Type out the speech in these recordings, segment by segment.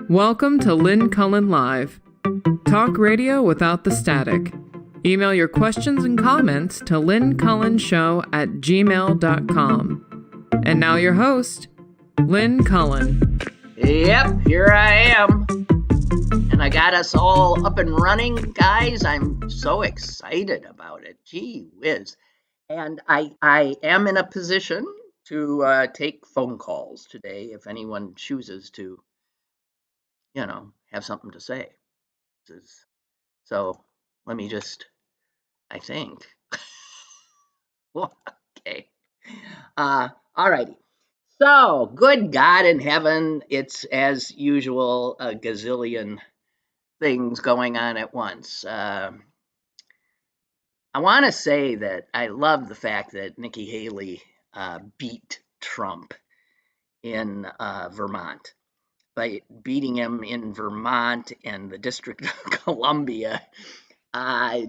Welcome to Lynn Cullen Live. Talk radio without the static. Email your questions and comments to lynncullenshow@gmail.com. And now your host, Lynn Cullen. Yep, here I am. And I got us all up and running, guys. I'm so excited about it. Gee whiz. And I am in a position to take phone calls today if anyone chooses to, have something to say. So let me just, I think. Okay. All righty. So, good God in heaven, it's as usual a gazillion things going on at once. I want to say that I love the fact that Nikki Haley beat Trump in Vermont. By beating him in Vermont and the District of Columbia,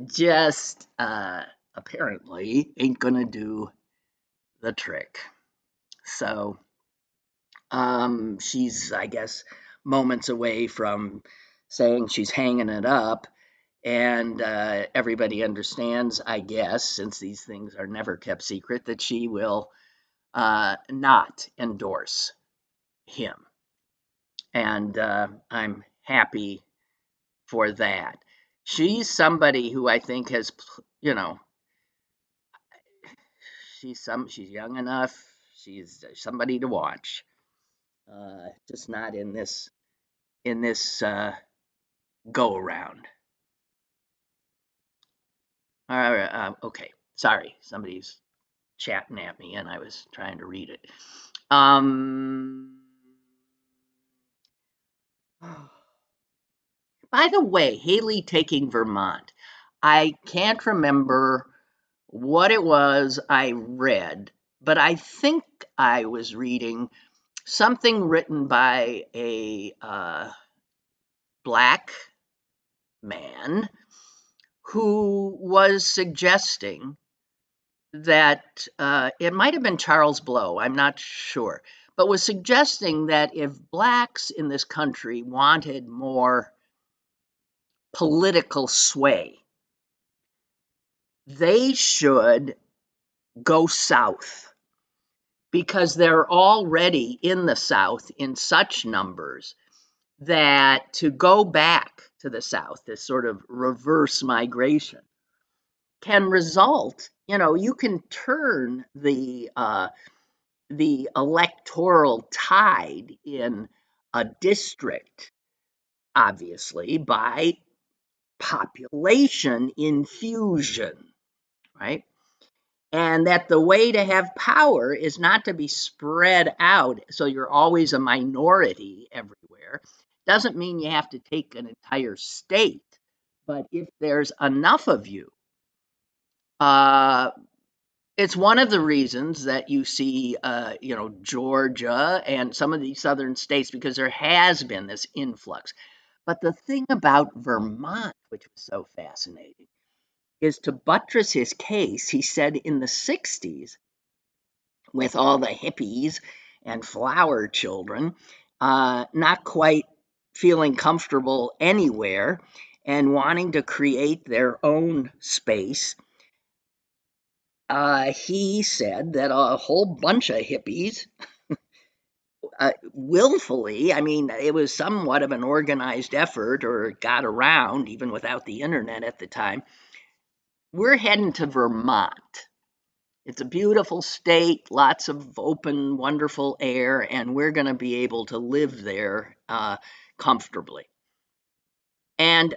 just apparently ain't going to do the trick. So she's, I guess, moments away from saying she's hanging it up. And everybody understands, I guess, since these things are never kept secret, that she will not endorse him. And I'm happy for that. She's somebody who I think has, she's young enough. She's somebody to watch. Just not in this go around. Okay, sorry, somebody's chatting at me and I was trying to read it. By the way, Haley taking Vermont. I can't remember what it was I read, but I think I was reading something written by a black man who was suggesting that it might have been Charles Blow, I'm not sure, but was suggesting that if blacks in this country wanted more political sway, they should go south because they're already in the South in such numbers that to go back to the South, this sort of reverse migration, can result, you can turn the electoral tide in a district, obviously, by population infusion, right? And that the way to have power is not to be spread out so you're always a minority everywhere. Doesn't mean you have to take an entire state, but if there's enough of you, it's one of the reasons that you see, Georgia and some of these southern states, because there has been this influx. But the thing about Vermont, which was so fascinating, is to buttress his case, he said in the 60s, with all the hippies and flower children, not quite feeling comfortable anywhere and wanting to create their own space, he said that a whole bunch of hippies willfully, I mean, it was somewhat of an organized effort or got around even without the internet at the time. We're heading to Vermont. It's a beautiful state, lots of open, wonderful air, and we're going to be able to live there comfortably. And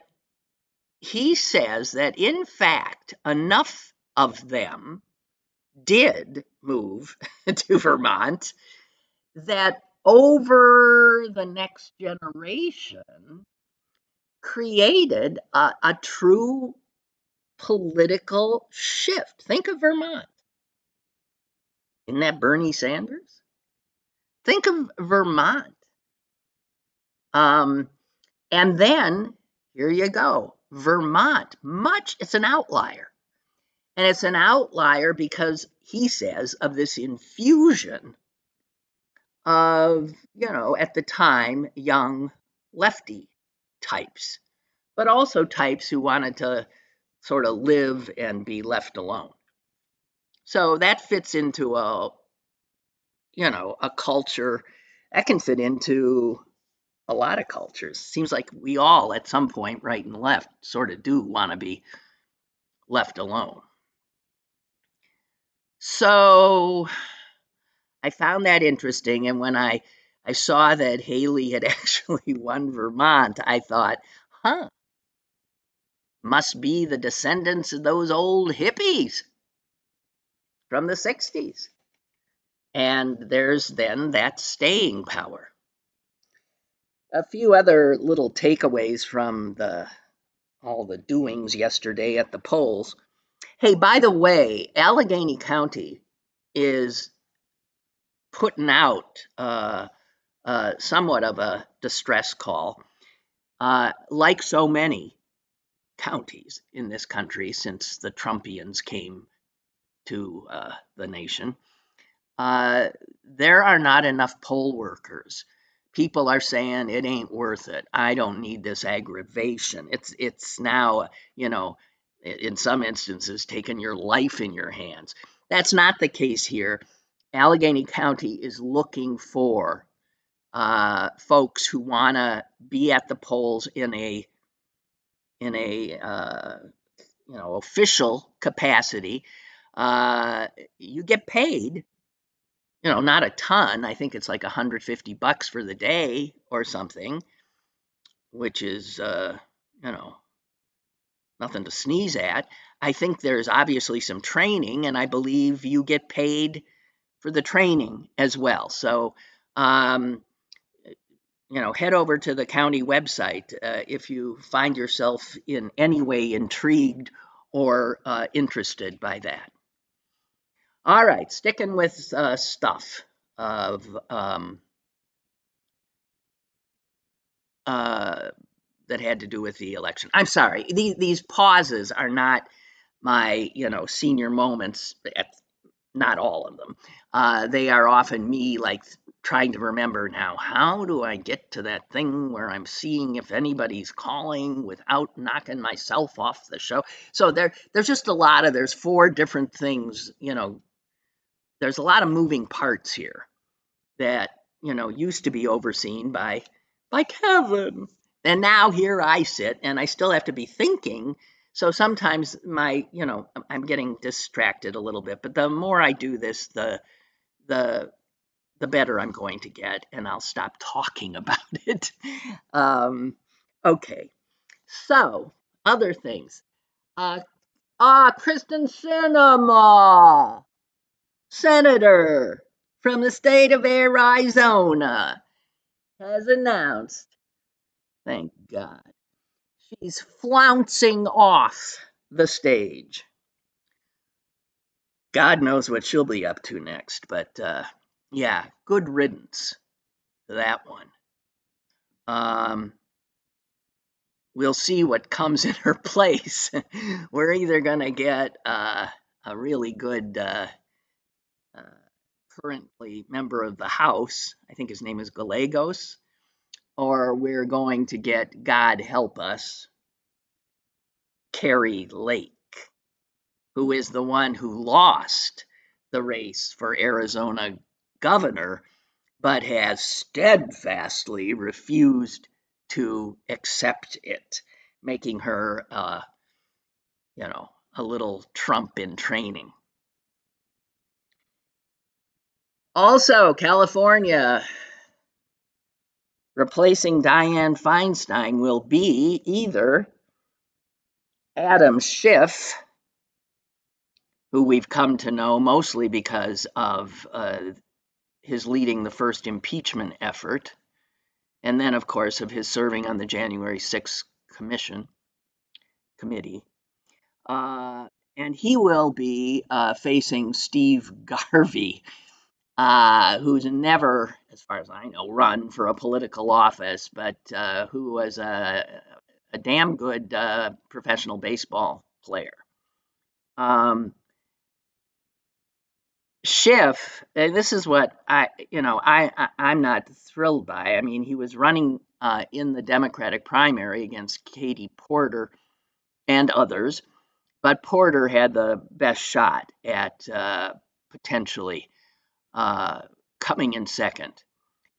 he says that, in fact, enough of them did move to Vermont that over the next generation created a true political shift. Think of Vermont. Isn't that Bernie Sanders? Think of Vermont. And then, here you go, Vermont, it's an outlier. And it's an outlier because, he says, of this infusion of, at the time, young lefty types, but also types who wanted to sort of live and be left alone. So that fits into a culture that can fit into a lot of cultures. Seems like we all, at some point, right and left, sort of do want to be left alone. So I found that interesting. And when I saw that Haley had actually won Vermont, I thought, must be the descendants of those old hippies from the 60s. And there's then that staying power. A few other little takeaways from all the doings yesterday at the polls. Hey, by the way, Allegheny County is putting out somewhat of a distress call, like so many counties in this country since the Trumpians came to the nation. There are not enough poll workers. People are saying it ain't worth it. I don't need this aggravation. It's now, in some instances, taking your life in your hands. That's not the case here. Allegheny County is looking for folks who want to be at the polls in a official capacity. You get paid, not a ton. I think it's like $150 for the day or something, which is nothing to sneeze at. I think there's obviously some training, and I believe you get paid for the training as well. So head over to the county website if you find yourself in any way intrigued or interested by that. All right, sticking with stuff of that had to do with the election. I'm sorry, these pauses are not my senior moments. Not all of them. They are often me like trying to remember now, how do I get to that thing where I'm seeing if anybody's calling without knocking myself off the show. So there's just there's 4 different things, there's a lot of moving parts here that, used to be overseen by Kevin. And now here I sit and I still have to be thinking. So sometimes I'm getting distracted a little bit, but the more I do this, the better I'm going to get, and I'll stop talking about it. Okay, so other things. Kristen Sinema, Senator from the state of Arizona, has announced, thank God, she's flouncing off the stage. God knows what she'll be up to next, but yeah, good riddance to that one. We'll see what comes in her place. We're either going to get a really good currently member of the House, I think his name is Gallegos, or we're going to get, God help us, Kari Lake, who is the one who lost the race for Arizona governor, but has steadfastly refused to accept it, making her, a little Trump in training. Also, California, replacing Dianne Feinstein will be either Adam Schiff, who we've come to know mostly because of his leading the first impeachment effort, and then, of course, of his serving on the January 6th committee. And he will be facing Schiff-Garvey, who's never, as far as I know, run for a political office, but who was a damn good professional baseball player. Schiff, this is what I'm not thrilled by. I mean, he was running in the Democratic primary against Katie Porter and others, but Porter had the best shot at potentially coming in second.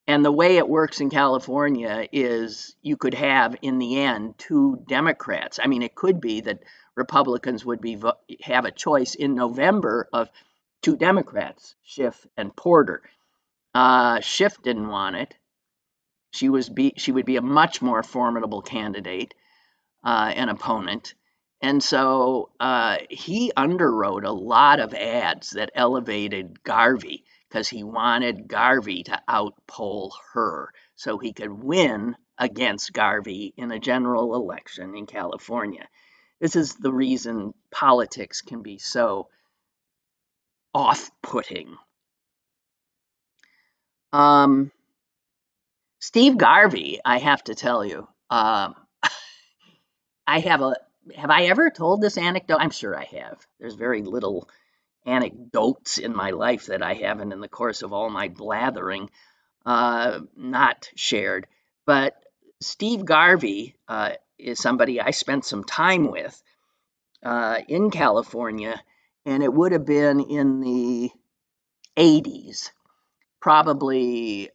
And the way it works in California is you could have, in the end, two Democrats. I mean, it could be that Republicans would have a choice in November of two Democrats, Schiff and Porter. Schiff didn't want it. She would be a much more formidable candidate and opponent. And so he underwrote a lot of ads that elevated Garvey because he wanted Garvey to outpoll her so he could win against Garvey in a general election in California. This is the reason politics can be so off-putting. Steve Garvey, I have to tell you, I have I ever told this anecdote? I'm sure I have. There's very little anecdotes in my life that I haven't, in the course of all my blathering, not shared. But Steve Garvey is somebody I spent some time with in California, and it would have been in the 80s, probably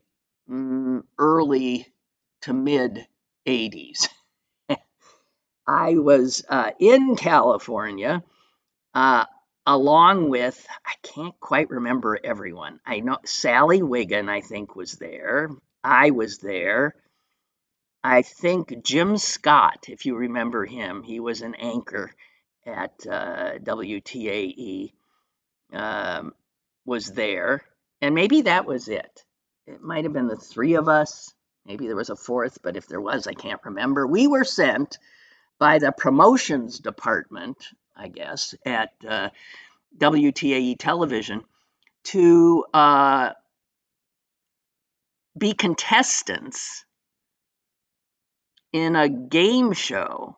early to mid 80s. I was in California along with, I can't quite remember everyone. I know Sally Wiggin, I think, was there. I was there. I think Jim Scott, if you remember him, he was an anchor at WTAE, was there. And maybe that was it. It might have been the three of us. Maybe there was a fourth, but if there was, I can't remember. We were sent by the promotions department, I guess, at WTAE television to be contestants in a game show.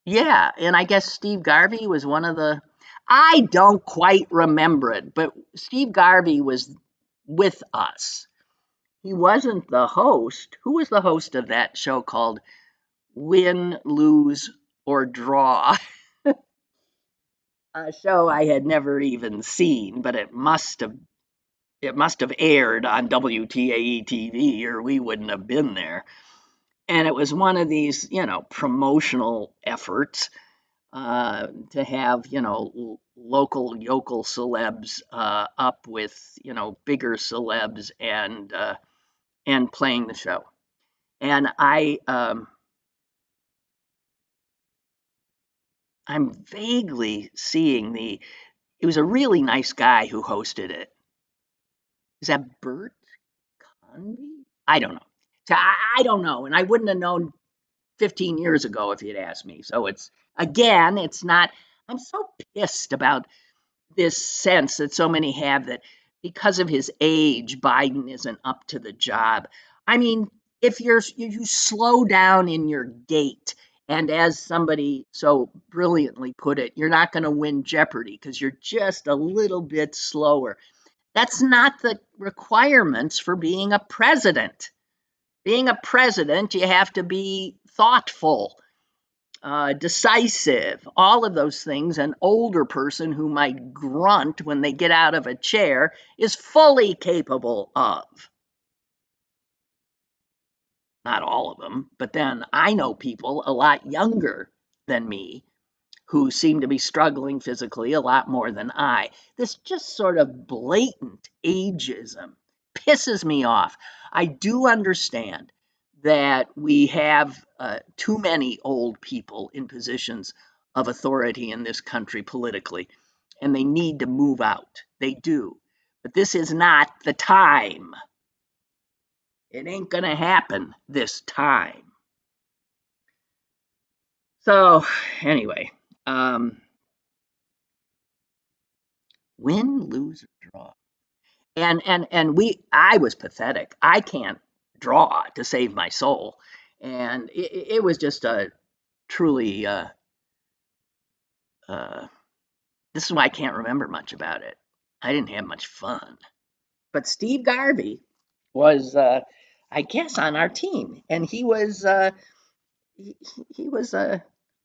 Yeah, and I guess Steve Garvey was one of the. I don't quite remember it, but Steve Garvey was with us. He wasn't the host. Who was the host of that show called Win, Lose, or Draw? A show I had never even seen, but it must have aired on WTAE TV, or we wouldn't have been there. And it was one of these, promotional efforts to have, local yokel celebs up with, bigger celebs and playing the show. And I'm vaguely seeing it was a really nice guy who hosted it. Is that Bert Convey? I don't know. So I don't know. And I wouldn't have known 15 years ago if you'd asked me. So it's not, I'm so pissed about this sense that so many have that because of his age, Biden isn't up to the job. I mean, if you slow down in your gait, and as somebody so brilliantly put it, you're not going to win Jeopardy because you're just a little bit slower. That's not the requirements for being a president. Being a president, you have to be thoughtful, decisive, all of those things an older person who might grunt when they get out of a chair is fully capable of. Not all of them, but then I know people a lot younger than me who seem to be struggling physically a lot more than I. This just sort of blatant ageism pisses me off. I do understand that we have too many old people in positions of authority in this country politically, and they need to move out. They do. But this is not the time. It ain't going to happen this time. So, anyway, win, lose, or draw. I was pathetic. I can't draw to save my soul. And it was just a truly, this is why I can't remember much about it. I didn't have much fun. But Steve Garvey was, I guess, on our team, and he was a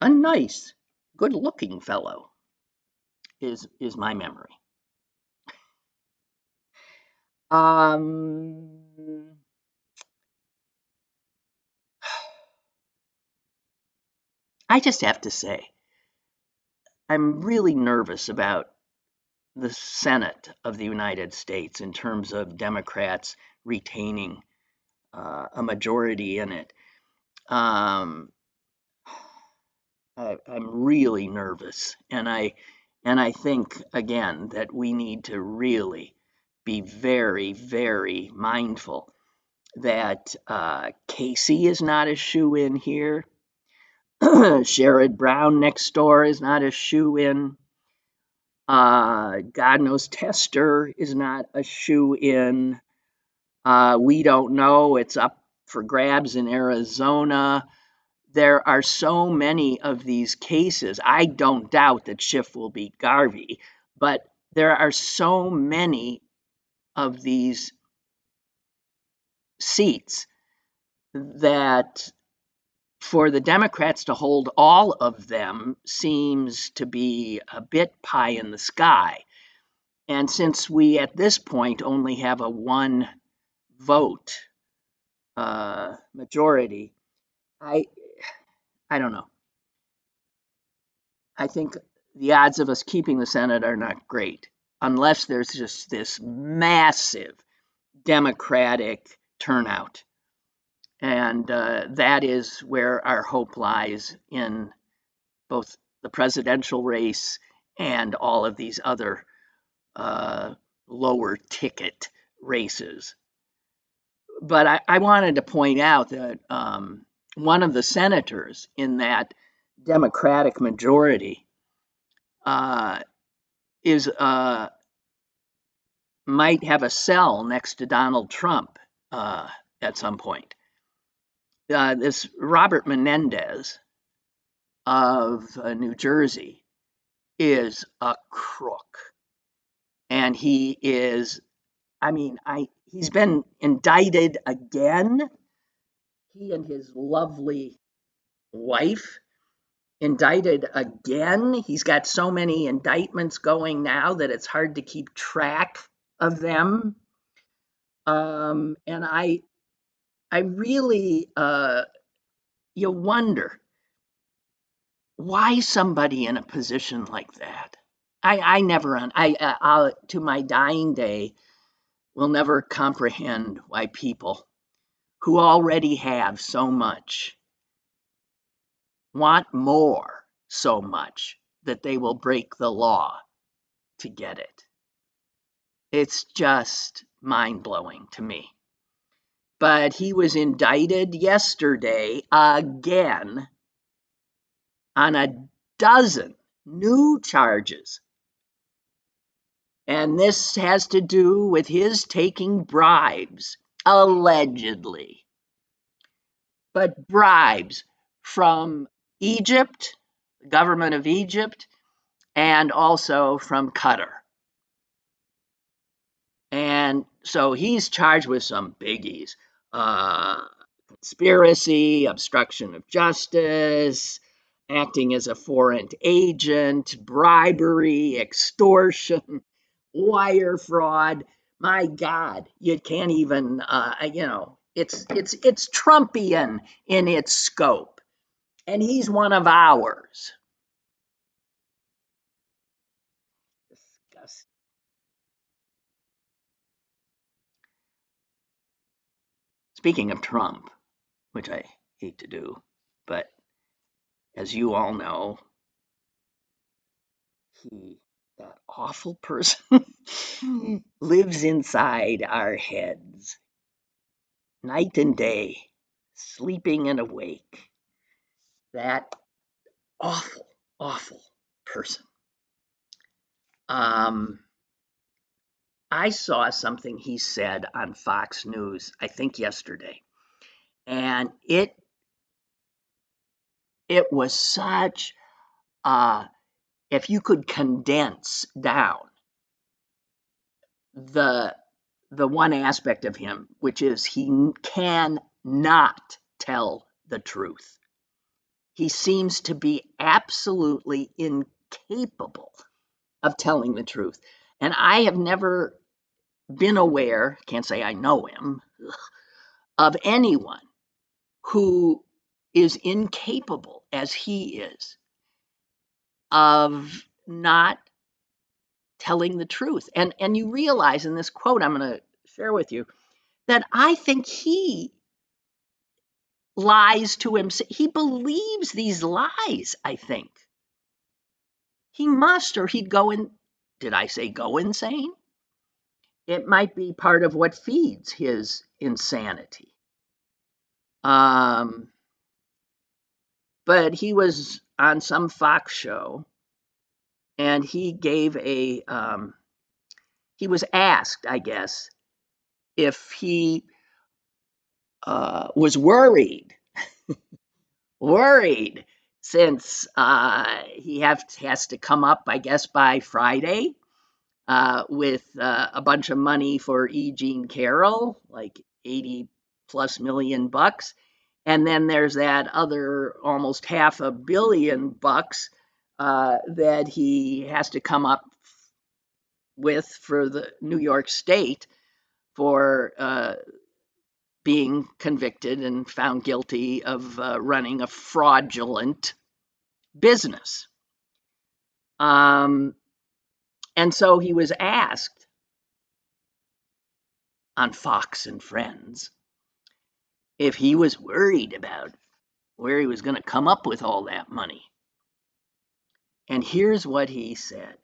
nice, good-looking fellow. Is my memory. Um, I just have to say, I'm really nervous about the Senate of the United States in terms of Democrats retaining a majority in it. Um, I'm really nervous, and I think again that we need to really be very, very mindful that Casey is not a shoe-in here. Sherrod Brown next door is not a shoe-in. God knows Tester is not a shoe-in. We don't know. It's up for grabs in Arizona. There are so many of these cases. I don't doubt that Schiff will beat Garvey, but there are so many of these seats that for the Democrats to hold all of them seems to be a bit pie in the sky. And since we at this point only have a one vote majority, I don't know. I think the odds of us keeping the Senate are not great unless there's just this massive Democratic turnout. And that is where our hope lies in both the presidential race and all of these other lower ticket races. But I wanted to point out that one of the senators in that Democratic majority is might have a cell next to Donald Trump at some point. This Robert Menendez of New Jersey is a crook, and he is. I mean, he's been indicted again. He and his lovely wife indicted again. He's got so many indictments going now that it's hard to keep track of them. And I really, you wonder why somebody in a position like that. I never, I'll, to my dying day, will never comprehend why people who already have so much want more so much that they will break the law to get it. It's just mind blowing to me. But he was indicted yesterday again on a dozen new charges. And this has to do with his taking bribes, allegedly. But bribes from Egypt, the government of Egypt, and also from Qatar. And so he's charged with some biggies: conspiracy, obstruction of justice, acting as a foreign agent, bribery, extortion, wire fraud. My God, you can't even, it's Trumpian in its scope, and he's one of ours. Disgusting. Speaking of Trump, which I hate to do, but as you all know, that awful person, lives inside our heads, night and day, sleeping and awake. That awful, awful person. I saw something he said on Fox News, I think yesterday, and it was such if you could condense down the one aspect of him, which is he cannot tell the truth. He seems to be absolutely incapable of telling the truth. And I have never been aware, can't say I know him, of anyone who is incapable, as he is, of not telling the truth. And you realize in this quote I'm going to share with you that I think he lies to himself. He believes these lies, I think. He must, or he'd go in. Did I say go insane? It might be part of what feeds his insanity. But he was on some Fox show, and he gave a. He was asked, I guess, if he was worried since he has to come up, I guess, by Friday with a bunch of money for E. Jean Carroll, like 80 plus million bucks. And then there's that other almost $500 million that he has to come up with for the New York State for being convicted and found guilty of running a fraudulent business. And so he was asked on Fox and Friends if he was worried about where he was going to come up with all that money. And here's what he said.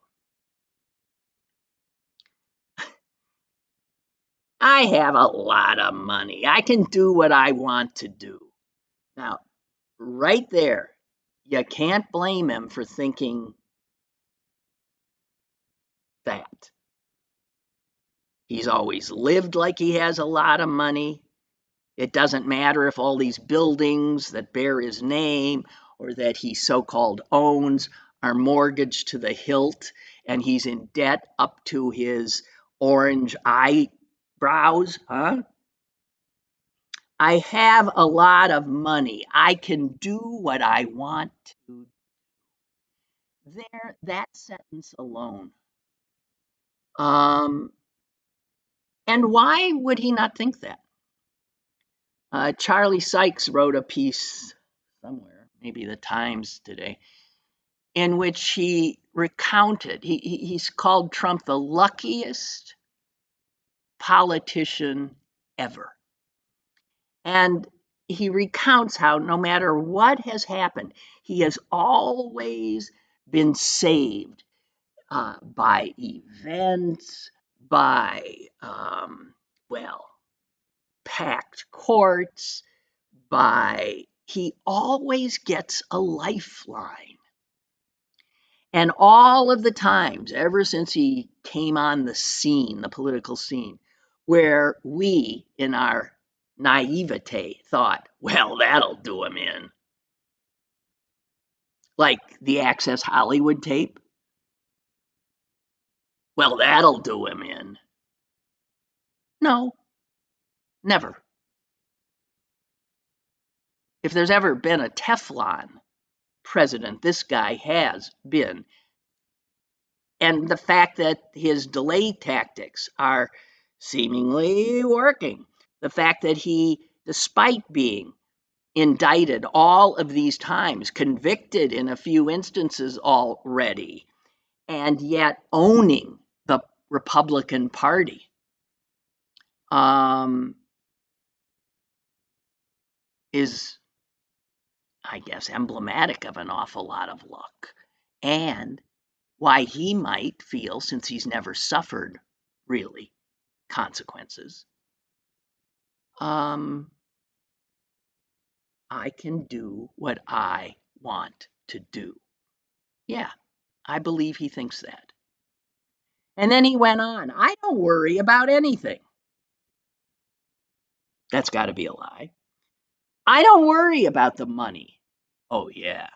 I have a lot of money. I can do what I want to do. Now, right there, you can't blame him for thinking that. He's always lived like he has a lot of money. It doesn't matter if all these buildings that bear his name or that he so-called owns are mortgaged to the hilt and he's in debt up to his orange eyebrows, huh? I have a lot of money. I can do what I want to. There, that sentence alone. And why would he not think that? Charlie Sykes wrote a piece somewhere, maybe the Times today, in which he recounted, he's called Trump the luckiest politician ever. And he recounts how no matter what has happened, he has always been saved by events, by, packed courts, he always gets a lifeline. And all of the times, ever since he came on the scene, the political scene, where we, in our naivete, thought, well, that'll do him in. Like the Access Hollywood tape. Well, that'll do him in. No, never. If there's ever been a Teflon president, this guy has been. And the fact that his delay tactics are seemingly working, the fact that he, despite being indicted all of these times, convicted in a few instances already, and yet owning the Republican Party, is, I guess, emblematic of an awful lot of luck. And why he might feel, since he's never suffered really consequences, I can do what I want to do. Yeah, I believe he thinks that. And then he went on, I don't worry about anything. That's got to be a lie. I don't worry about the money. Oh, yeah.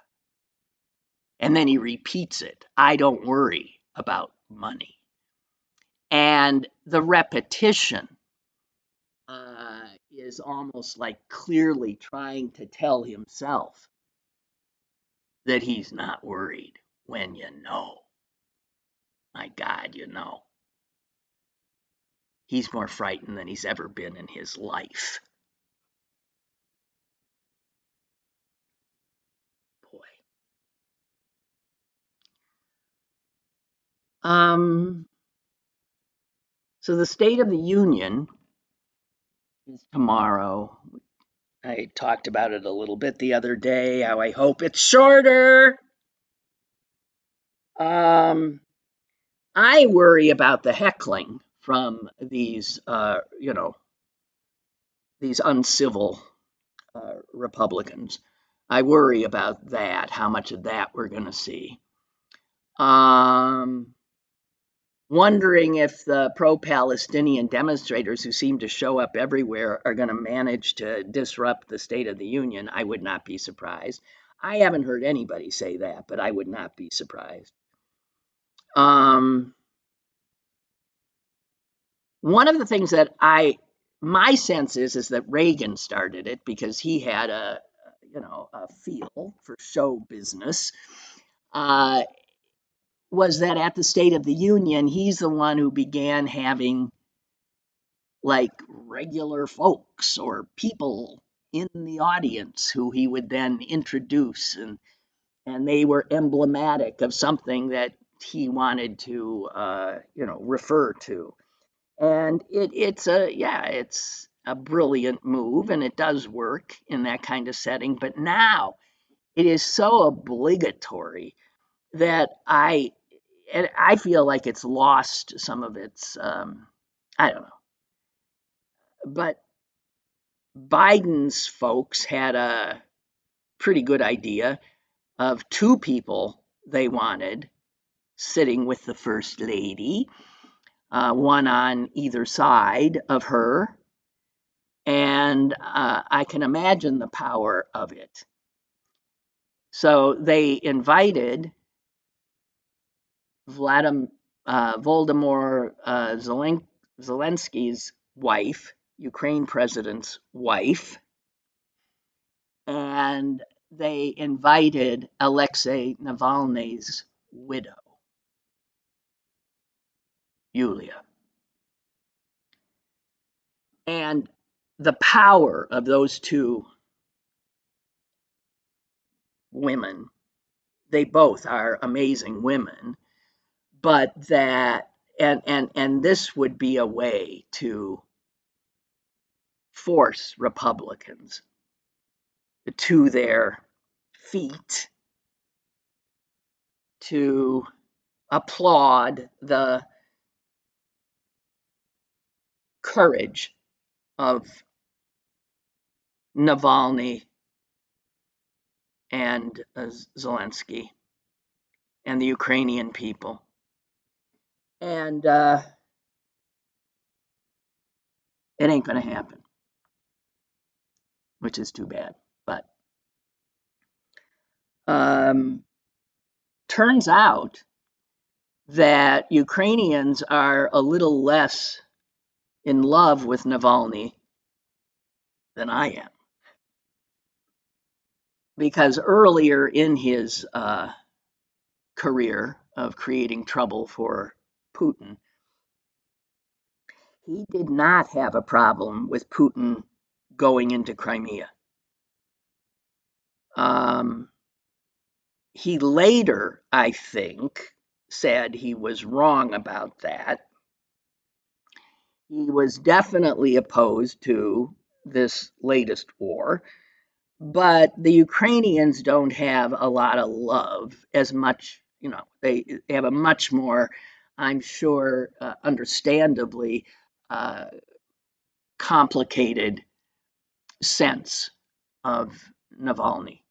And then he repeats it. I don't worry about money. And the repetition is almost like clearly trying to tell himself that he's not worried when you know. My God, you know. He's more frightened than he's ever been in his life. Boy. So the State of the Union is tomorrow. I talked about it a little bit the other day, how I hope it's shorter. I worry about the heckling from these, these uncivil Republicans. I worry about that, how much of that we're going to see. Wondering if the pro-Palestinian demonstrators who seem to show up everywhere are going to manage to disrupt the State of the Union. I would not be surprised. I haven't heard anybody say that, but I would not be surprised. One of the things that my sense is that Reagan started it because he had a feel for show business. Was that at the State of the Union, he's the one who began having like regular folks or people in the audience who he would then introduce, and they were emblematic of something that he wanted to refer to. And it's a brilliant move, and it does work in that kind of setting. But now it is so obligatory that I feel like it's lost some of its I don't know. But Biden's folks had a pretty good idea of two people they wanted sitting with the First Lady, one on either side of her. And I can imagine the power of it. So they invited Volodymyr Zelensky's wife, Ukraine president's wife, and they invited Alexei Navalny's widow, Yulia. And the power of those two women, they both are amazing women, but that and this would be a way to force Republicans to their feet to applaud the courage of Navalny and Zelensky and the Ukrainian people. And it ain't going to happen, which is too bad. But turns out that Ukrainians are a little less in love with Navalny than I am. Because earlier in his career of creating trouble for Putin, he did not have a problem with Putin going into Crimea. He later, I think, said he was wrong about that. He was definitely opposed to this latest war, but the Ukrainians don't have a lot of love as much, they have a much more, I'm sure, understandably complicated sense of Navalny.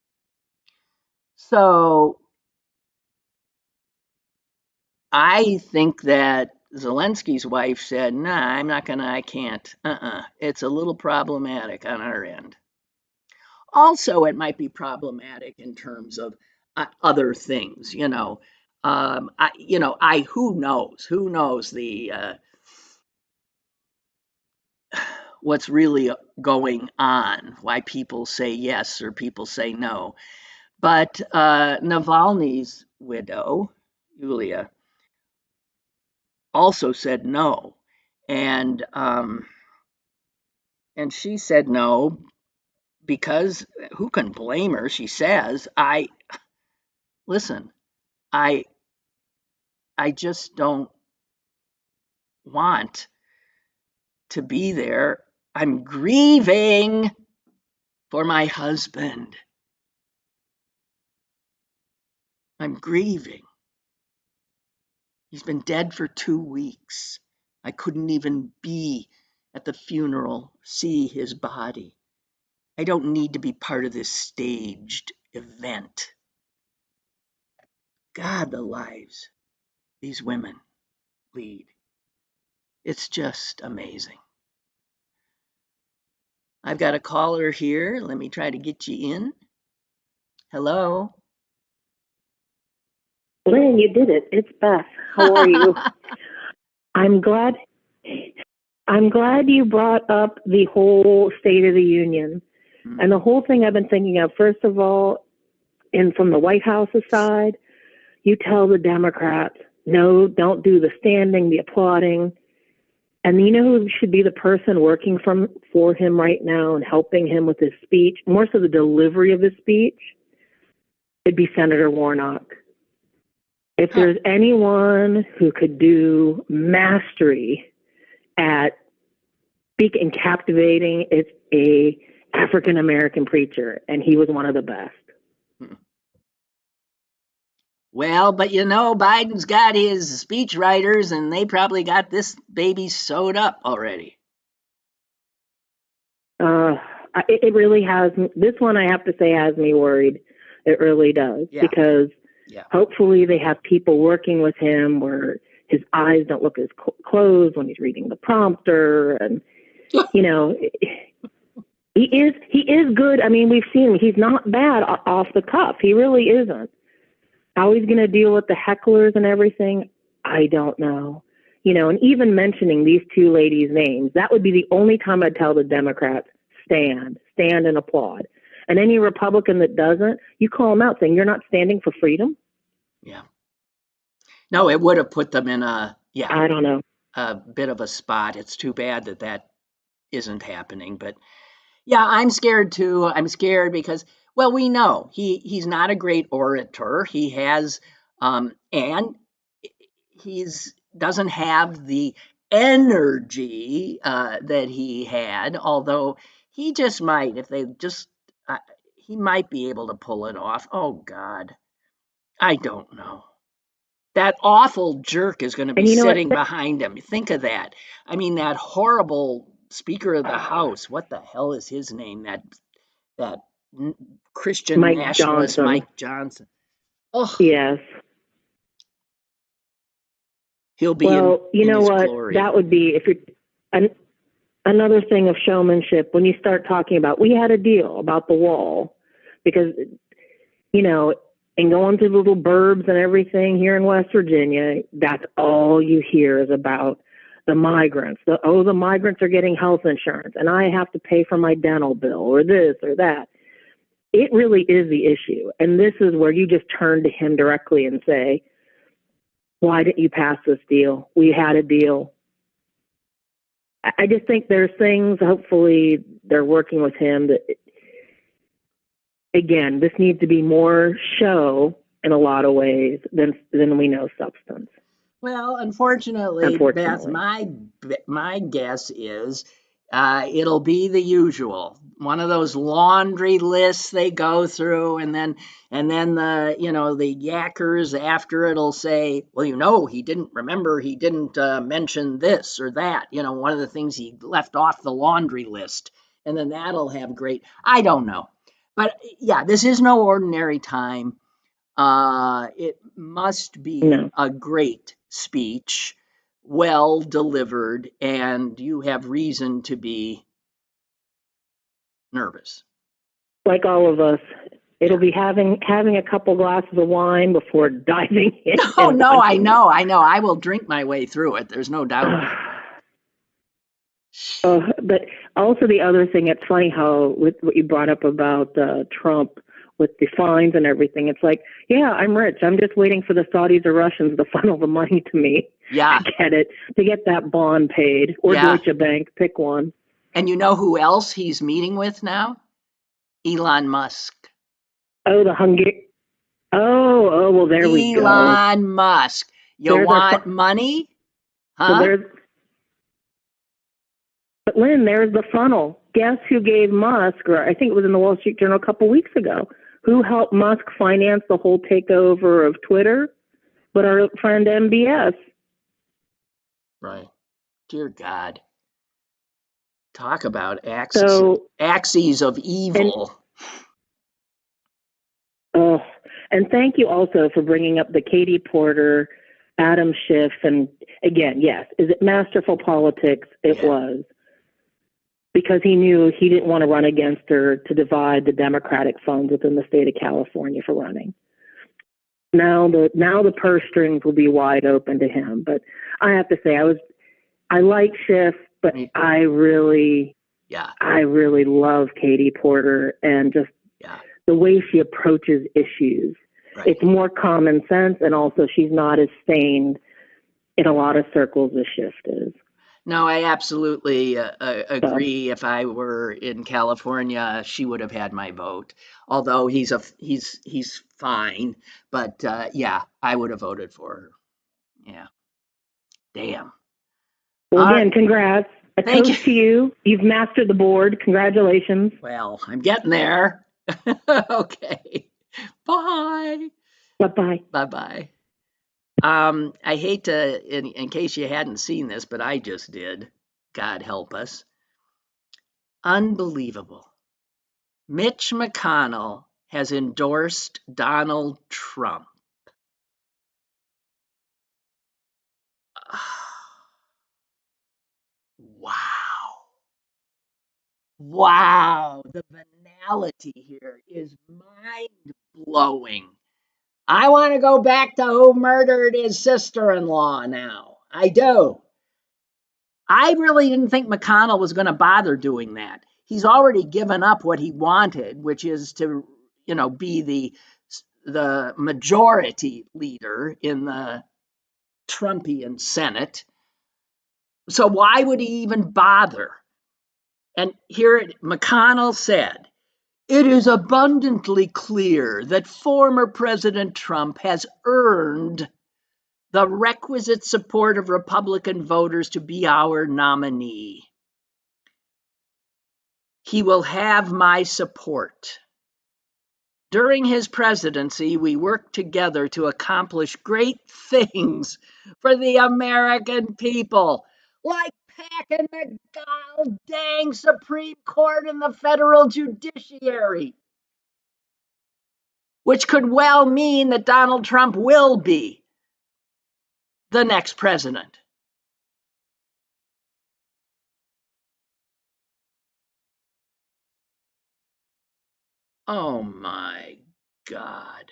So I think that Zelensky's wife said, nah, I can't. It's a little problematic on our end. Also, it might be problematic in terms of other things, who knows the what's really going on, why people say yes or people say no. But Navalny's widow, Yulia, also said no, and she said no because who can blame her? She says, listen, I just don't want to be there. I'm grieving for my husband. I'm grieving. He's been dead for 2 weeks. I couldn't even be at the funeral, see his body. I don't need to be part of this staged event. God, the lives these women lead. It's just amazing. I've got a caller here. Let me try to get you in. Hello. Lynn, you did it. It's Beth. How are you? I'm glad you brought up the whole State of the Union. And the whole thing I've been thinking of, first of all, and from the White House's side, you tell the Democrats, no, don't do the standing, the applauding. And you know who should be the person working for him right now and helping him with his speech, more so the delivery of his speech? It'd be Senator Warnock. If there's anyone who could do mastery at speaking captivating, it's a African American preacher, and he was one of the best. Well, but you know, Biden's got his speechwriters, and they probably got this baby sewed up already. It really has. This one, I have to say, has me worried. It really does, because hopefully they have people working with him where his eyes don't look as closed when he's reading the prompter, and you know, he is good. I mean, we've seen him. He's not bad off the cuff. He really isn't. How he's going to deal with the hecklers and everything, I don't know. You know, and even mentioning these two ladies' names, that would be the only time I'd tell the Democrats, stand and applaud. And any Republican that doesn't, you call them out saying, you're not standing for freedom? Yeah. No, it would have put them in a bit of a spot. It's too bad that isn't happening. But yeah, I'm scared too. I'm scared because, well, we know he's not a great orator. He has, and he's doesn't have the energy that he had, although he just might, if they just, he might be able to pull it off. Oh, God. I don't know. That awful jerk is going to be sitting behind him. Think of that. I mean, that horrible Speaker of the House. What the hell is his name? That Christian nationalist Mike Johnson. Oh, yes. He'll be you know what? glory. That would be, if you're another thing of showmanship, when you start talking about, we had a deal about the wall, because, you know, and going through little burbs and everything here in West Virginia, that's all you hear is about the migrants. The migrants are getting health insurance, and I have to pay for my dental bill, or this or that. It really is the issue. And this is where you just turn to him directly and say, why didn't you pass this deal? We had a deal. I just think there's things, hopefully they're working with him, that, again, this needs to be more show in a lot of ways than we know substance. Well, unfortunately, Beth, my guess is it'll be the usual, one of those laundry lists they go through, and then the the yackers after it'll say, well, he didn't mention this or that, one of the things he left off the laundry list, and then that'll have great. I don't know, but yeah, this is no ordinary time. It must be a great speech, well delivered, and you have reason to be nervous. Like all of us. It'll be having a couple glasses of wine before diving in. Oh, no, I know. I will drink my way through it. There's no doubt. But Also, the other thing, it's funny how with what you brought up about Trump with the fines and everything. It's like, yeah, I'm rich. I'm just waiting for the Saudis or Russians to funnel the money to me. Yeah. To get that bond paid, or Deutsche Bank, pick one. And you know who else he's meeting with now? Elon Musk. Oh, well, there we go. Elon Musk. You want money? Huh? So but Lynn, there's the funnel. Guess who gave Musk, or I think it was in the Wall Street Journal a couple weeks ago, who helped Musk finance the whole takeover of Twitter? But our friend MBS. Right. Dear God. Talk about axes of evil. And thank you also for bringing up the Katie Porter, Adam Schiff, and again, yes, is it masterful politics? It was. Because he knew he didn't want to run against her to divide the Democratic funds within the state of California for running. Now the purse strings will be wide open to him. But I have to say, I like Schiff, but I really love Katie Porter and just the way she approaches issues. Right. It's more common sense, and also she's not as stained in a lot of circles as Schiff is. No, I absolutely agree. If I were in California, she would have had my vote. Although he's fine, but I would have voted for her. Yeah. Damn. Well, again, congrats. Thank you to you. You've mastered the board. Congratulations. Well, I'm getting there. Okay. Bye. Bye-bye. Bye-bye. I hate to, in case you hadn't seen this, but I just did. God help us. Unbelievable. Mitch McConnell has endorsed Donald Trump. Wow. The banality here is mind-blowing. I want to go back to who murdered his sister-in-law now. I do. I really didn't think McConnell was going to bother doing that. He's already given up what he wanted, which is to, be the majority leader in the Trumpian Senate. So why would he even bother? And here McConnell said, "It is abundantly clear that former President Trump has earned the requisite support of Republican voters to be our nominee. He will have my support. During his presidency, we worked together to accomplish great things for the American people, like packing the goddamn Supreme Court and the federal judiciary, which could well mean that Donald Trump will be the next president." Oh my God.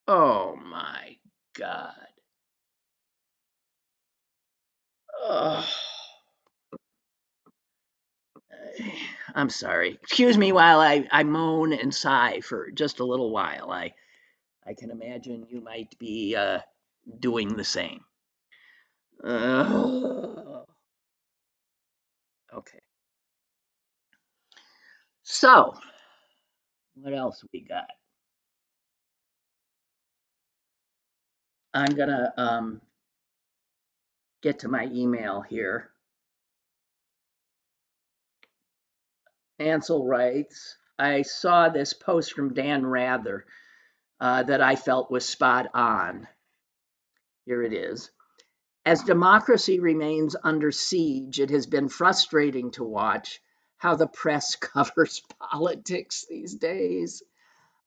Oh my God. Oh. I'm sorry. Excuse me while I moan and sigh for just a little while. I can imagine you might be doing the same. Okay. So, what else we got? I'm going to get to my email here. Ansel writes, "I saw this post from Dan Rather that I felt was spot on. Here it is. As democracy remains under siege, it has been frustrating to watch how the press covers politics these days.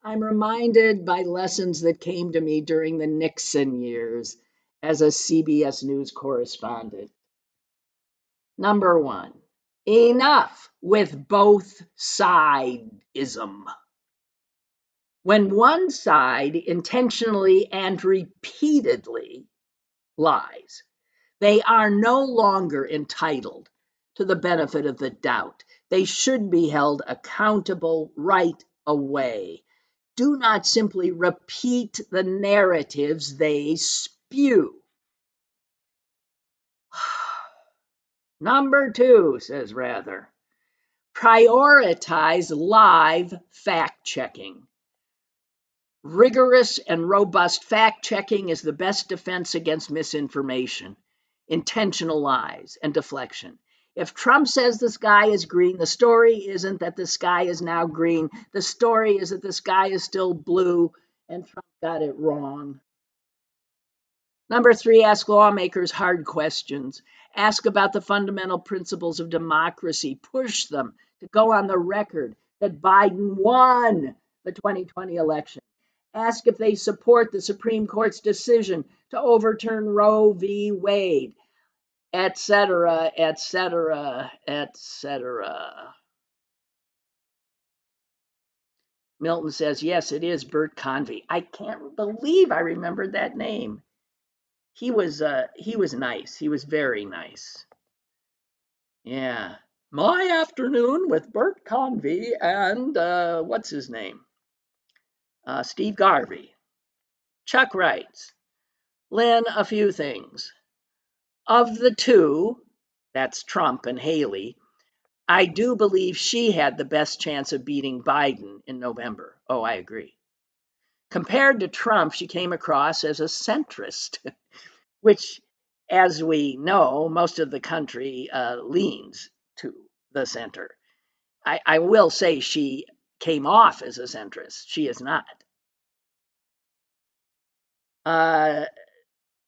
I'm reminded by lessons that came to me during the Nixon years as a CBS News correspondent. Number one, enough with both sidism. When one side intentionally and repeatedly lies, they are no longer entitled to the benefit of the doubt. They should be held accountable right away. Do not simply repeat the narratives they spew. Number 2, says Rather, prioritize live fact-checking. Rigorous and robust fact-checking is the best defense against misinformation, intentional lies, and deflection. If Trump says the sky is green, the story isn't that the sky is now green. The story is that the sky is still blue, and Trump got it wrong. Number 3, ask lawmakers hard questions. Ask about the fundamental principles of democracy. Push them to go on the record that Biden won the 2020 election. Ask if they support the Supreme Court's decision to overturn Roe v. Wade, etc., etc., etc. Milton says, yes, it is Bert Convey. I can't believe I remembered that name. He was nice. He was very nice. Yeah. My afternoon with Bert Convey and what's his name? Steve Garvey. Chuck writes, Lynn, a few things. Of the two, that's Trump and Haley, I do believe she had the best chance of beating Biden in November. Oh, I agree. Compared to Trump, she came across as a centrist, which, as we know, most of the country leans to the center. I will say she came off as a centrist. She is not.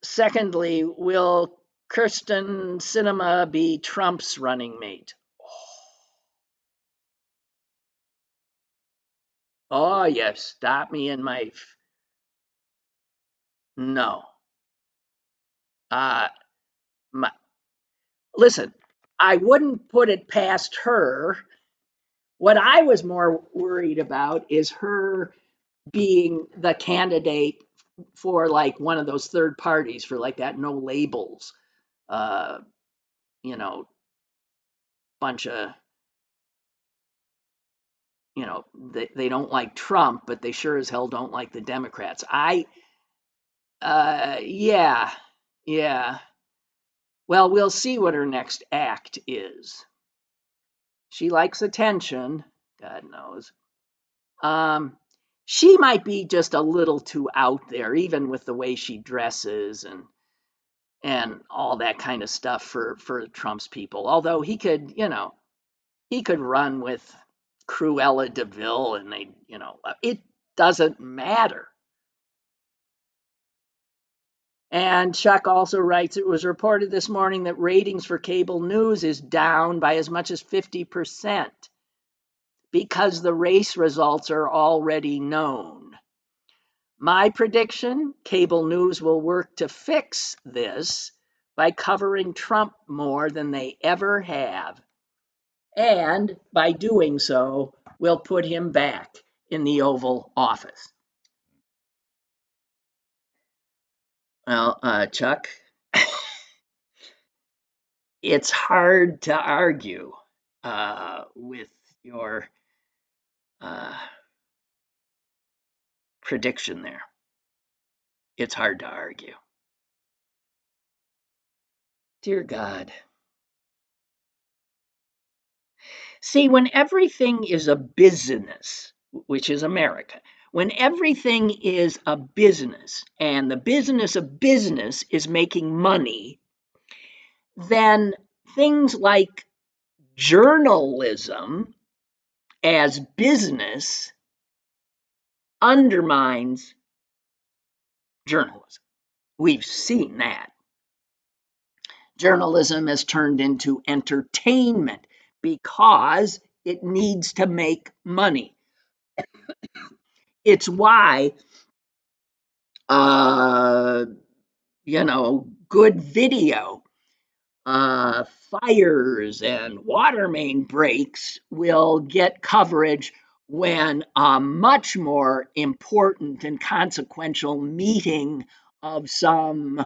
Secondly, will Kirsten Sinema be Trump's running mate? Oh, you stopped me in my... No. Listen, I wouldn't put it past her. What I was more worried about is her being the candidate for like one of those third parties for like that no labels, bunch of, they don't like Trump, but they sure as hell don't like the Democrats. Yeah. Well, we'll see what her next act is. She likes attention, God knows. She might be just a little too out there, even with the way she dresses and all that kind of stuff for Trump's people. Although he could run with Cruella de Vil and it doesn't matter. And Chuck also writes, it was reported this morning that ratings for cable news is down by as much as 50% because the race results are already known. My prediction, cable news will work to fix this by covering Trump more than they ever have. And by doing so, will put him back in the Oval Office. Well, Chuck, it's hard to argue with your prediction there. It's hard to argue. Dear God. See, when everything is a business, which is America, when everything is a business and the business of business is making money, then things like journalism as business undermines journalism. We've seen that. Journalism has turned into entertainment because it needs to make money. It's why, good video, fires and water main breaks will get coverage when a much more important and consequential meeting of some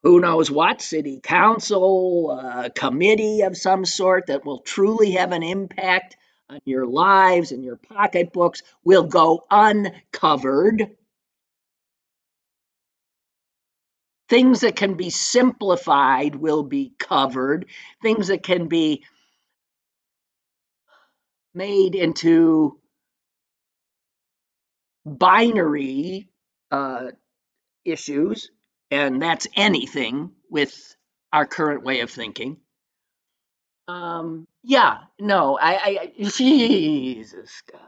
who knows what, city council, committee of some sort that will truly have an impact on your lives and your pocketbooks will go uncovered. Things that can be simplified will be covered. Things that can be made into binary issues, and that's anything with our current way of thinking. Yeah, no, I Jesus God.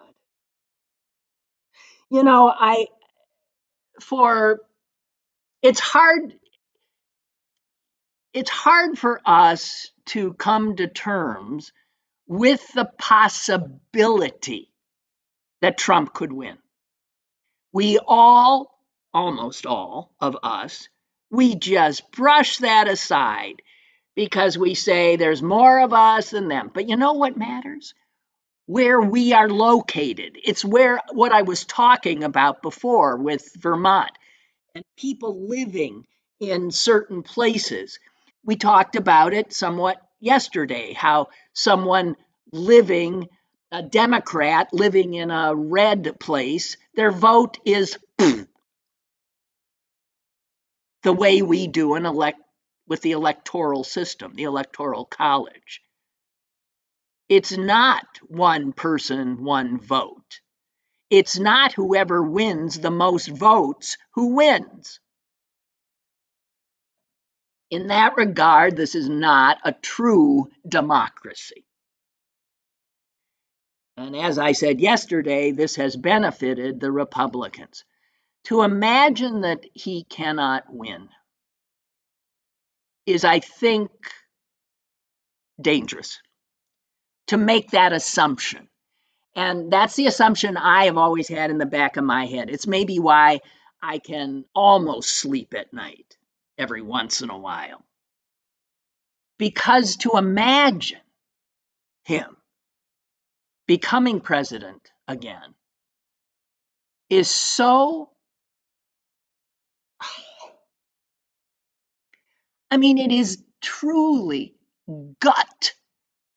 You know, it's hard for us to come to terms with the possibility that Trump could win. We all, almost all of us, we just brush that aside because we say there's more of us than them. But you know what matters? Where we are located. It's what I was talking about before with Vermont and people living in certain places. We talked about it somewhat yesterday, how someone living, a Democrat living in a red place, their vote is the way we do with the electoral system, the electoral college. It's not one person, one vote. It's not whoever wins the most votes who wins. In that regard, this is not a true democracy. And as I said yesterday, this has benefited the Republicans. To imagine that he cannot win is, I think, dangerous. To make that assumption. And that's the assumption I have always had in the back of my head. It's maybe why I can almost sleep at night every once in a while. Because to imagine him becoming president again is so, I mean, it is truly gut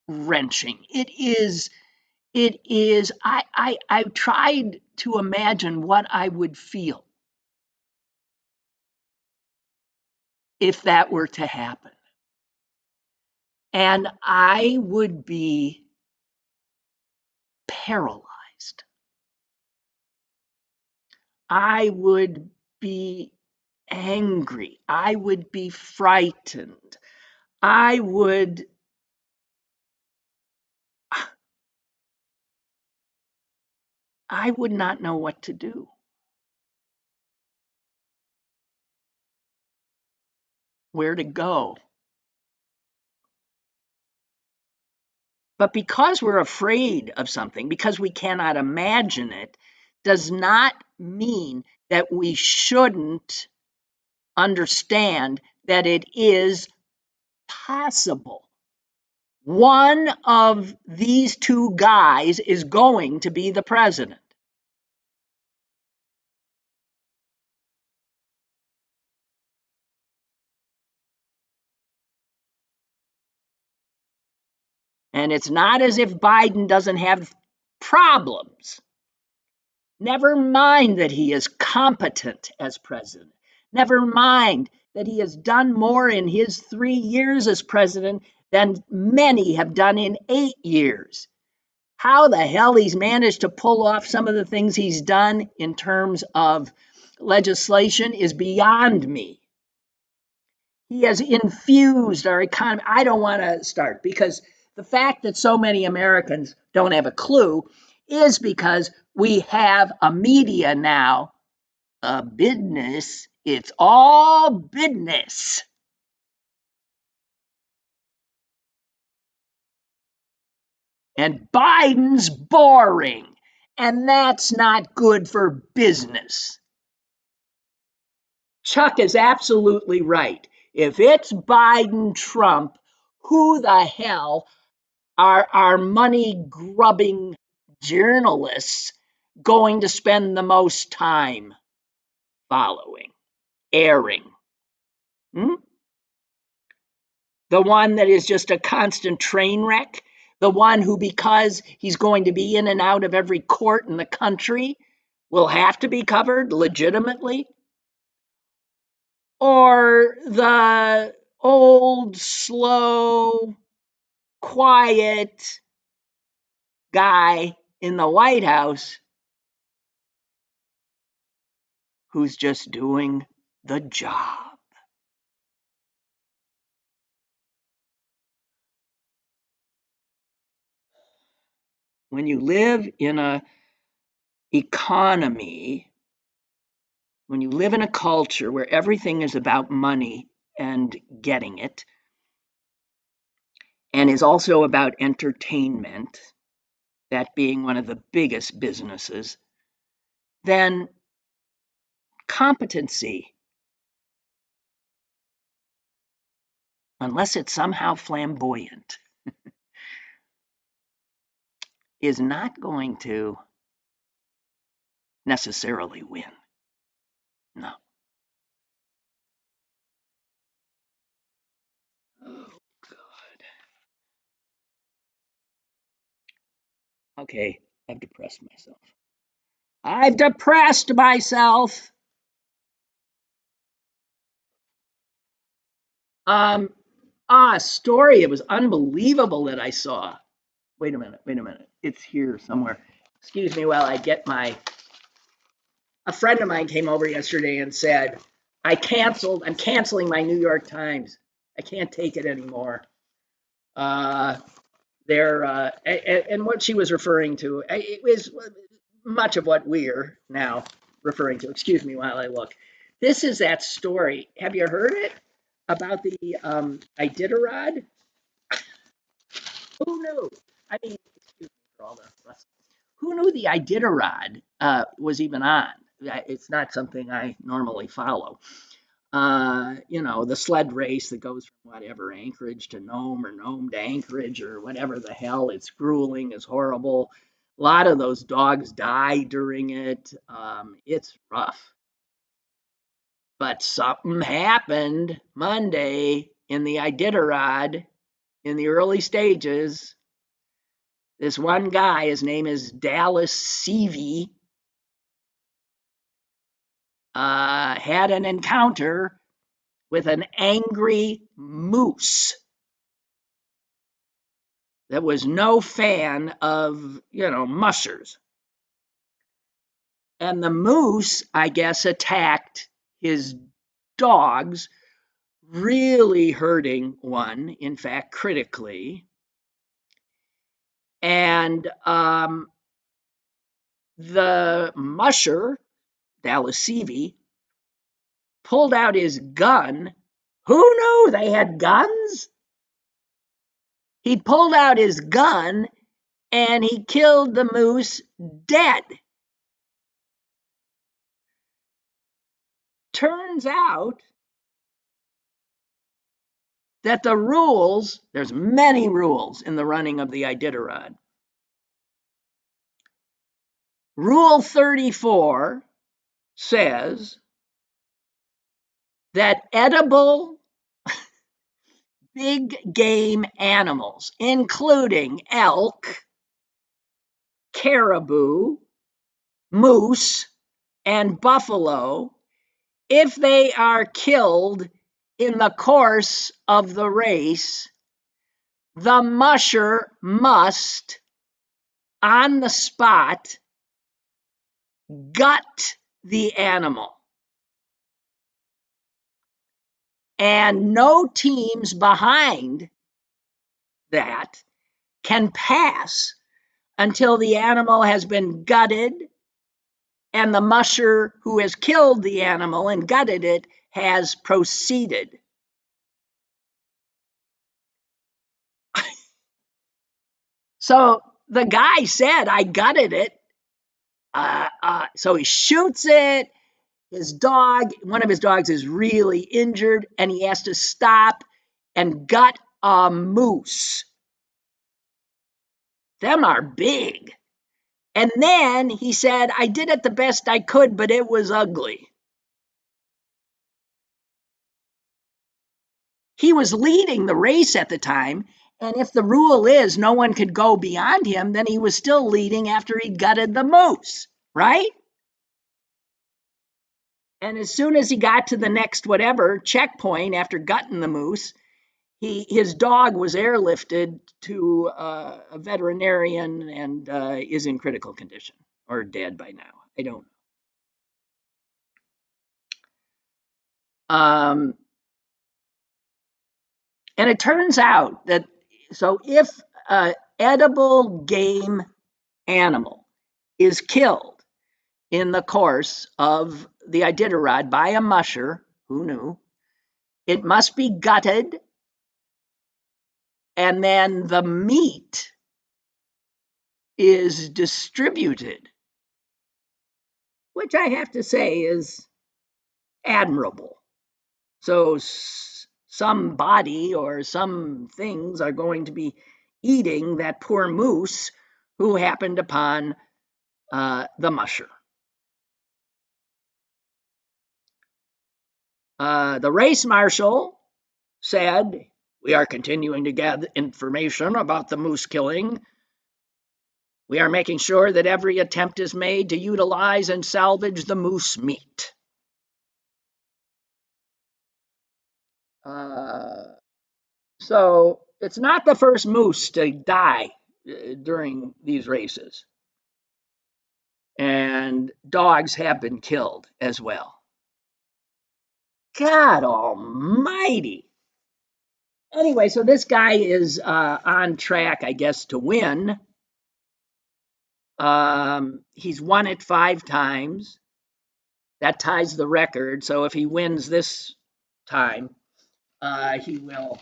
wrenching. I've tried to imagine what I would feel if that were to happen. And I would be paralyzed. I would be angry. I would be frightened. I would not know what to do. Where to go. But because we're afraid of something, because we cannot imagine it, does not mean that we shouldn't understand that it is possible. One of these two guys is going to be the president. And it's not as if Biden doesn't have problems. Never mind that he is competent as president. Never mind that he has done more in his 3 years as president than many have done in 8 years. How the hell he's managed to pull off some of the things he's done in terms of legislation is beyond me. He has infused our economy. I don't want to start, because the fact that so many Americans don't have a clue is because we have a media now, a business. It's all business. And Biden's boring, and that's not good for business. Chuck is absolutely right. If it's Biden, Trump, who the hell are our money-grubbing journalists going to spend the most time following, airing? The one that is just a constant train wreck? The one who, because he's going to be in and out of every court in the country, will have to be covered legitimately? Or the old, slow, quiet guy in the White House who's just doing the job? When you live in an economy, when you live in a culture where everything is about money and getting it, and is also about entertainment, that being one of the biggest businesses, then competency, unless it's somehow flamboyant, is not going to necessarily win. No. Oh, God. Okay, I've depressed myself. I've depressed myself. A story. It was unbelievable that I saw. Wait a minute. It's here somewhere. Excuse me while I get a friend of mine came over yesterday and said, I'm canceling my New York Times. I can't take it anymore. And what she was referring to, it was much of what we're now referring to. Excuse me while I look. This is that story. Have you heard it? About the Iditarod? Who knew? I mean, excuse me for all the who knew the Iditarod was even on? It's not something I normally follow. The sled race that goes from whatever, Anchorage to Nome or Nome to Anchorage or whatever the hell. It's grueling, it's horrible. A lot of those dogs die during it. It's rough. But something happened Monday in the Iditarod in the early stages. This one guy, his name is Dallas Seavey, had an encounter with an angry moose that was no fan of, mushers. And the moose, I guess, attacked his dogs, really hurting one, in fact, critically. And the musher, Dallas Seavey, pulled out his gun. Who knew they had guns? He pulled out his gun and he killed the moose dead. Turns out that the rules, there's many rules in the running of the Iditarod. Rule 34 says that edible big game animals, including elk, caribou, moose, and buffalo, if they are killed in the course of the race, the musher must, on the spot, gut the animal. And no teams behind that can pass until the animal has been gutted and the musher who has killed the animal and gutted it has proceeded. So the guy said, I gutted it. So he shoots it. His dog, one of his dogs is really injured, and he has to stop and gut a moose. Them are big. And then he said, I did it the best I could, but it was ugly. He was leading the race at the time, and if the rule is no one could go beyond him, then he was still leading after he gutted the moose, right? And as soon as he got to the next whatever checkpoint after gutting the moose, his dog was airlifted to a veterinarian and is in critical condition or dead by now. I don't know. And it turns out that, so if an edible game animal is killed in the course of the Iditarod by a musher, who knew, it must be gutted, and then the meat is distributed, which I have to say is admirable. So somebody or some things are going to be eating that poor moose who happened upon the musher. The race marshal said, "We are continuing to gather information about the moose killing. We are making sure that every attempt is made to utilize and salvage the moose meat." So it's not the first moose to die during these races. And dogs have been killed as well. God almighty. Anyway, so this guy is on track, I guess, to win. He's won it 5 times. That ties the record. So if he wins this time, he will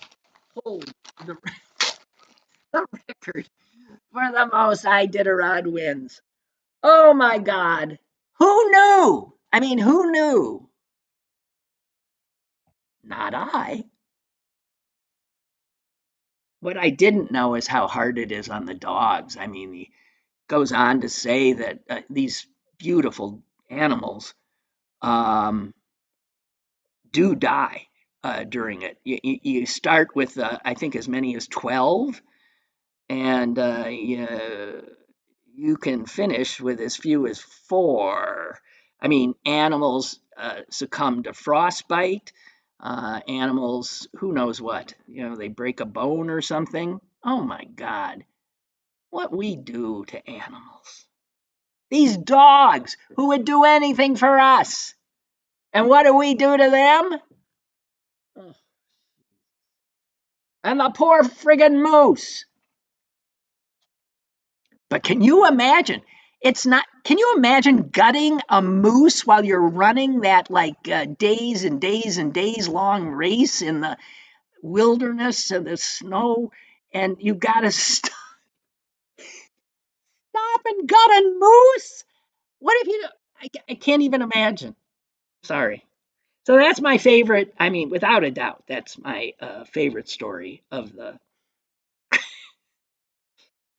hold the record for the most Iditarod wins. Oh my God. Who knew? I mean, who knew? Not I. What I didn't know is how hard it is on the dogs. I mean, he goes on to say that these beautiful animals do die during it. You start with, I think, as many as 12, and you can finish with as few as 4. I mean, animals succumb to frostbite. Animals, who knows what, they break a bone or something. Oh my God, what we do to animals. These dogs who would do anything for us. And what do we do to them? Oh. And the poor friggin' moose. But can you imagine? Can you imagine gutting a moose while you're running that days and days and days long race in the wilderness and the snow, and you gotta stop and gut a moose? What if you? I can't even imagine. Sorry. So that's my favorite. I mean, without a doubt, that's my favorite story of the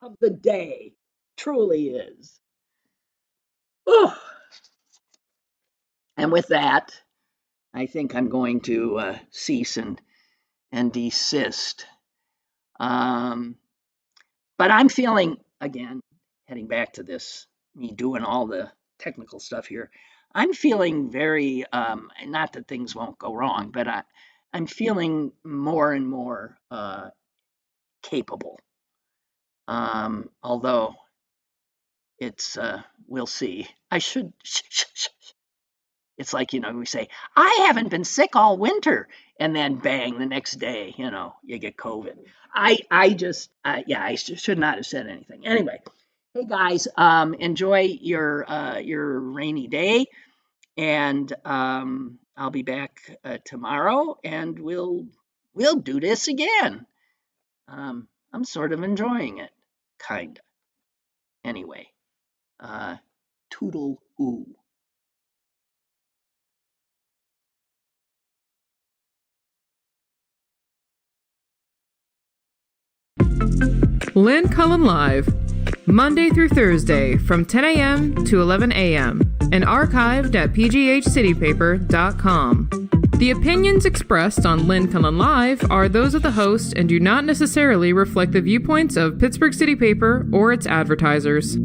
of the day. Truly is. Oh. And with that, I think I'm going to cease and desist. But I'm feeling, again, heading back to this, me doing all the technical stuff here, I'm feeling very, not that things won't go wrong, but I'm feeling more and more capable. Although it's, we'll see. I should, it's like, we say, I haven't been sick all winter. And then bang, the next day, you get COVID. I just should not have said anything. Anyway, hey guys, enjoy your rainy day. And I'll be back tomorrow, and we'll do this again. I'm sort of enjoying it, kinda. Anyway, toodle-oo. Lynn Cullen Live, Monday through Thursday from 10 a.m. to 11 a.m. and archived at pghcitypaper.com. The opinions expressed on Lynn Cullen Live are those of the host and do not necessarily reflect the viewpoints of Pittsburgh City Paper or its advertisers.